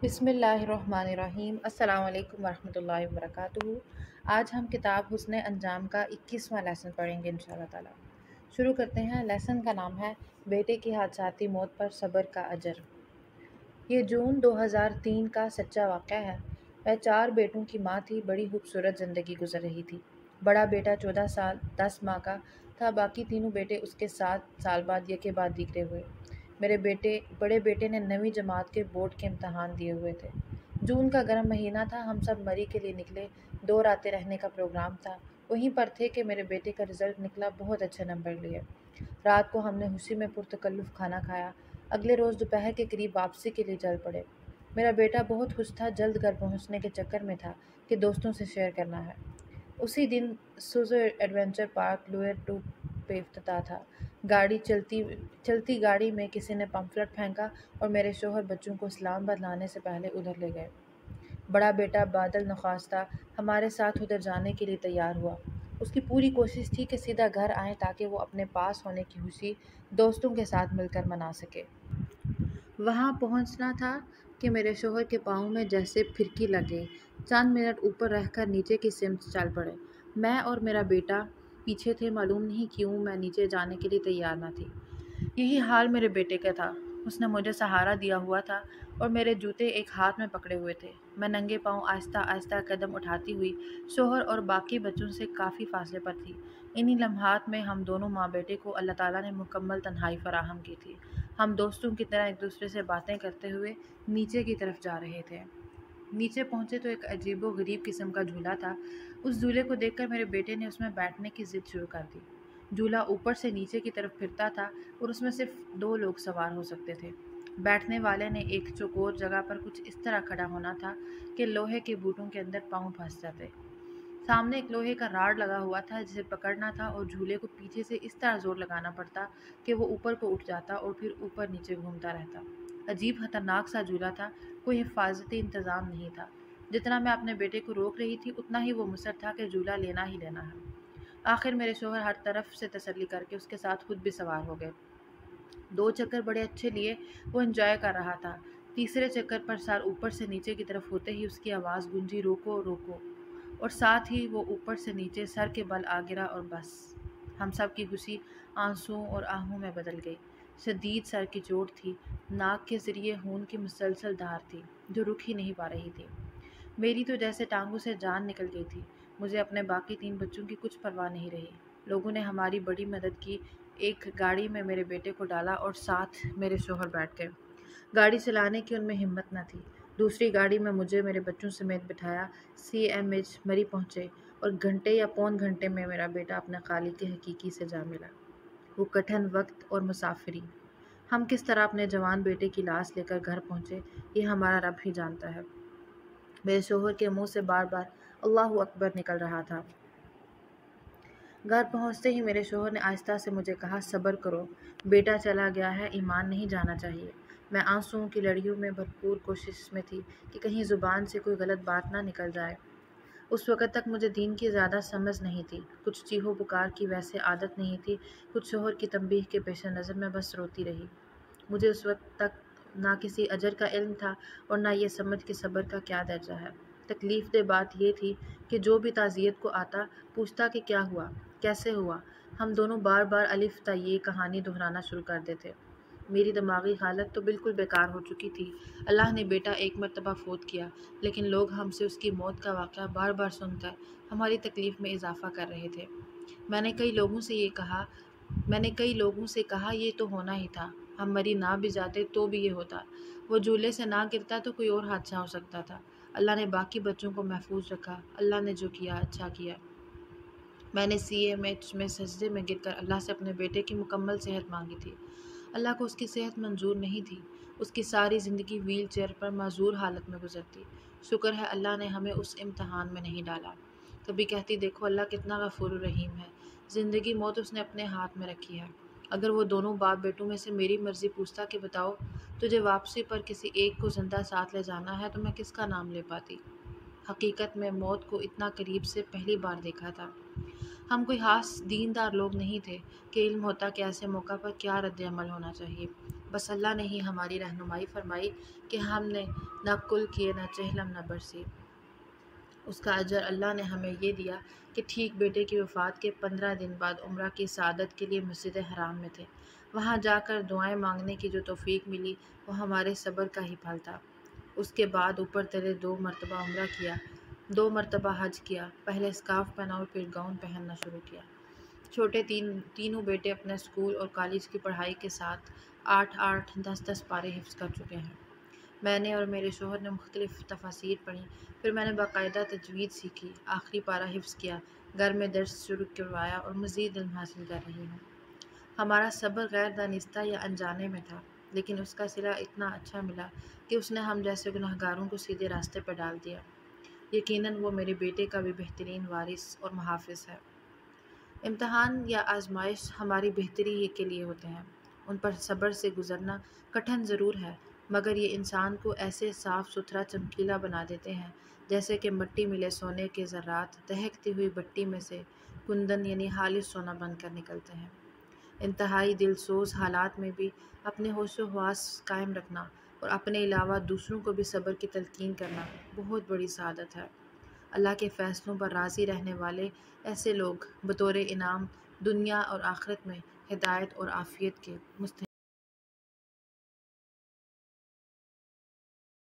بسم اللہ الرحمن الرحیم۔ السلام علیکم ورحمۃ اللہ وبرکاتہ۔ آج ہم کتاب حسن انجام کا 21واں لیسن پڑھیں گے انشاءاللہ تعالی۔ شروع کرتے ہیں۔ لیسن کا نام ہے بیٹے کی حادثاتی موت پر صبر کا اجر۔ یہ جون 2003 کا سچا واقعہ ہے۔ وہ 4 بیٹوں کی ماں تھی، بڑی خوبصورت زندگی گزر رہی تھی۔ بڑا بیٹا 14 سال 10 ماہ کا تھا، باقی تینوں بیٹے اس کے 7 سال بعد یکے بعد دیگرے ہوئے۔ میرے بڑے بیٹے نے 9ویں جماعت کے بورڈ کے امتحان دیے ہوئے تھے۔ جون کا گرم مہینہ تھا، ہم سب مری کے لیے نکلے، 2 راتیں رہنے کا پروگرام تھا۔ وہیں پر تھے کہ میرے بیٹے کا رزلٹ نکلا، بہت اچھے نمبر لیے۔ رات کو ہم نے خوشی میں پرتکلف کھانا کھایا۔ اگلے روز دوپہر کے قریب واپسی کے لیے چل پڑے۔ میرا بیٹا بہت خوش تھا، جلد گھر پہنچنے کے چکر میں تھا کہ دوستوں سے شیئر کرنا ہے۔ اسی دن سوزو ایڈونچر پارک لوئر 2 پہ افتتاح تھا۔ چلتی گاڑی میں کسی نے پمفلٹ پھینکا اور میرے شوہر بچوں کو اسلام آباد لانے سے پہلے ادھر لے گئے۔ بڑا بیٹا بادل نخواستہ ہمارے ساتھ ادھر جانے کے لیے تیار ہوا۔ اس کی پوری کوشش تھی کہ سیدھا گھر آئیں تاکہ وہ اپنے پاس ہونے کی خوشی دوستوں کے ساتھ مل کر منا سکے۔ وہاں پہنچنا تھا کہ میرے شوہر کے پاؤں میں جیسے پھرکی لگ گئی۔ چند منٹ اوپر رہ کر نیچے کی سمت چل پڑے۔ میں اور میرا بیٹا پیچھے تھے، معلوم نہیں کیوں میں نیچے جانے کے لیے تیار نہ تھی۔ یہی حال میرے بیٹے کا تھا۔ اس نے مجھے سہارا دیا ہوا تھا اور میرے جوتے ایک ہاتھ میں پکڑے ہوئے تھے۔ میں ننگے پاؤں آہستہ آہستہ قدم اٹھاتی ہوئی شوہر اور باقی بچوں سے کافی فاصلے پر تھی۔ انہی لمحات میں ہم دونوں ماں بیٹے کو اللہ تعالیٰ نے مکمل تنہائی فراہم کی تھی۔ ہم دوستوں کی طرح ایک دوسرے سے باتیں کرتے ہوئے نیچے کی طرف جا رہے تھے۔ نیچے پہنچے تو ایک عجیب و غریب قسم کا جھولا تھا۔ اس جھولے کو دیکھ کر میرے بیٹے نے اس میں بیٹھنے کی ضد شروع کر دی۔ جھولا اوپر سے نیچے کی طرف پھرتا تھا اور اس میں صرف 2 لوگ سوار ہو سکتے تھے۔ بیٹھنے والے نے ایک چوکور جگہ پر کچھ اس طرح کھڑا ہونا تھا کہ لوہے کے بوٹوں کے اندر پاؤں پھنس جاتے۔ سامنے ایک لوہے کا راڈ لگا ہوا تھا جسے پکڑنا تھا اور جھولے کو پیچھے سے اس طرح زور لگانا پڑتا کہ وہ اوپر کو اٹھ جاتا اور پھر اوپر نیچے گھومتا رہتا۔ عجیب خطرناک سا جھولا تھا، کوئی حفاظتی انتظام نہیں تھا۔ جتنا میں اپنے بیٹے کو روک رہی تھی اتنا ہی وہ مصر تھا کہ جھولا لینا ہی لینا ہے۔ آخر میرے شوہر ہر طرف سے تسلی کر کے اس کے ساتھ خود بھی سوار ہو گئے۔ 2 چکر بڑے اچھے لیے، وہ انجوائے کر رہا تھا۔ تیسرے چکر پر سر اوپر سے نیچے کی طرف ہوتے ہی اس کی آواز گونجی، روکو روکو، اور ساتھ ہی وہ اوپر سے نیچے سر کے بل آ گرا اور بس۔ ہم سب کی خوشی آنسوؤں اور آہوں میں بدل گئی۔ شدید سر کی چوٹ تھی، ناک کے ذریعے خون کی مسلسل دھار تھی جو رک ہی نہیں پا رہی تھی۔ میری تو جیسے ٹانگوں سے جان نکل گئی تھی۔ مجھے اپنے باقی 3 بچوں کی کچھ پرواہ نہیں رہی۔ لوگوں نے ہماری بڑی مدد کی۔ ایک گاڑی میں میرے بیٹے کو ڈالا اور ساتھ میرے شوہر بیٹھ گئے۔ گاڑی چلانے کی ان میں ہمت نہ تھی۔ دوسری گاڑی میں مجھے میرے بچوں سمیت بٹھایا۔ CMH مری پہنچے اور گھنٹے یا پون گھنٹے میں میرا بیٹا اپنے خالق حقیقی سے جا ملا۔ وہ کٹھن وقت اور مسافری، ہم کس طرح اپنے جوان بیٹے کی لاش لے کر گھر پہنچے یہ ہمارا رب ہی جانتا ہے۔ میرے شوہر کے منہ سے بار بار اللہ اکبر نکل رہا تھا۔ گھر پہنچتے ہی میرے شوہر نے آہستہ سے مجھے کہا، صبر کرو، بیٹا چلا گیا ہے، ایمان نہیں جانا چاہیے۔ میں آنسوؤں کی لڑیوں میں بھرپور کوشش میں تھی کہ کہیں زبان سے کوئی غلط بات نہ نکل جائے۔ اس وقت تک مجھے دین کی زیادہ سمجھ نہیں تھی، کچھ چیخو پکار کی ویسے عادت نہیں تھی، کچھ شوہر کی تنبیہ کے پیش نظر میں بس روتی رہی۔ مجھے اس وقت تک نہ کسی اجر کا علم تھا اور نہ یہ سمجھ کہ صبر کا کیا درجہ ہے۔ تکلیف دہ بات یہ تھی کہ جو بھی تعزیت کو آتا پوچھتا کہ کیا ہوا، کیسے ہوا، ہم دونوں بار بار الف تا یہ کہانی دہرانا شروع کر دیتے۔ میری دماغی حالت تو بالکل بیکار ہو چکی تھی۔ اللہ نے بیٹا ایک مرتبہ فوت کیا، لیکن لوگ ہم سے اس کی موت کا واقعہ بار بار سن کر ہماری تکلیف میں اضافہ کر رہے تھے۔ میں نے کئی لوگوں سے کہا یہ تو ہونا ہی تھا، ہم مری نہ بھی جاتے تو بھی یہ ہوتا، وہ جھولے سے نہ گرتا تو کوئی اور حادثہ ہو سکتا تھا۔ اللہ نے باقی بچوں کو محفوظ رکھا، اللہ نے جو کیا اچھا کیا۔ میں نے CMH میں سجدے میں گر کر اللہ سے اپنے بیٹے کی مکمل صحت مانگی تھی۔ اللہ کو اس کی صحت منظور نہیں تھی، اس کی ساری زندگی ویل چیئر پر معذور حالت میں گزرتی۔ شکر ہے اللہ نے ہمیں اس امتحان میں نہیں ڈالا۔ کبھی کہتی دیکھو اللہ کتنا غفور الرحیم ہے، زندگی موت اس نے اپنے ہاتھ میں رکھی ہے۔ اگر وہ دونوں باپ بیٹوں میں سے میری مرضی پوچھتا کہ بتاؤ تجھے واپسی پر کسی ایک کو زندہ ساتھ لے جانا ہے تو میں کس کا نام لے پاتی؟ حقیقت میں موت کو اتنا قریب سے پہلی بار دیکھا تھا۔ ہم کوئی خاص دیندار لوگ نہیں تھے کہ علم ہوتا کہ ایسے موقع پر کیا رد عمل ہونا چاہیے۔ بس اللہ نے ہی ہماری رہنمائی فرمائی کہ ہم نے نہ کل کیے نہ چہلم نہ برسی۔ اس کا اجر اللہ نے ہمیں یہ دیا کہ ٹھیک بیٹے کی وفات کے 15 دن بعد عمرہ کی سعادت کے لیے مسجد حرام میں تھے۔ وہاں جا کر دعائیں مانگنے کی جو توفیق ملی وہ ہمارے صبر کا ہی پھل تھا۔ اس کے بعد اوپر تلے 2 مرتبہ عمرہ کیا، 2 مرتبہ حج کیا، پہلے اسکارف پہنا اور پھر گاؤن پہننا شروع کیا۔ چھوٹے تینوں بیٹے اپنے اسکول اور کالج کی پڑھائی کے ساتھ 8-8 10-10 پارے حفظ کر چکے ہیں۔ میں نے اور میرے شوہر نے مختلف تفاسیر پڑھی، پھر میں نے باقاعدہ تجوید سیکھی، آخری پارہ حفظ کیا، گھر میں درس شروع کروایا اور مزید علم حاصل کر رہی ہوں۔ ہمارا صبر غیر دانستہ یا انجانے میں تھا، لیکن اس کا صلہ اتنا اچھا ملا کہ اس نے ہم جیسے گنہگاروں کو سیدھے راستے پر ڈال دیا۔ یقیناً وہ میرے بیٹے کا بھی بہترین وارث اور محافظ ہے۔ امتحان یا آزمائش ہماری بہتری ہی کے لیے ہوتے ہیں۔ ان پر صبر سے گزرنا کٹھن ضرور ہے، مگر یہ انسان کو ایسے صاف ستھرا چمکیلا بنا دیتے ہیں جیسے کہ مٹی ملے سونے کے ذرات دہکتی ہوئی بٹی میں سے کندن یعنی خالص سونا بن کر نکلتے ہیں۔ انتہائی دل سوز حالات میں بھی اپنے ہوش و حواس قائم رکھنا اور اپنے علاوہ دوسروں کو بھی صبر کی تلقین کرنا بہت بڑی سعادت ہے۔ اللہ کے فیصلوں پر راضی رہنے والے ایسے لوگ بطور انعام دنیا اور آخرت میں ہدایت اور عافیت کے مستحق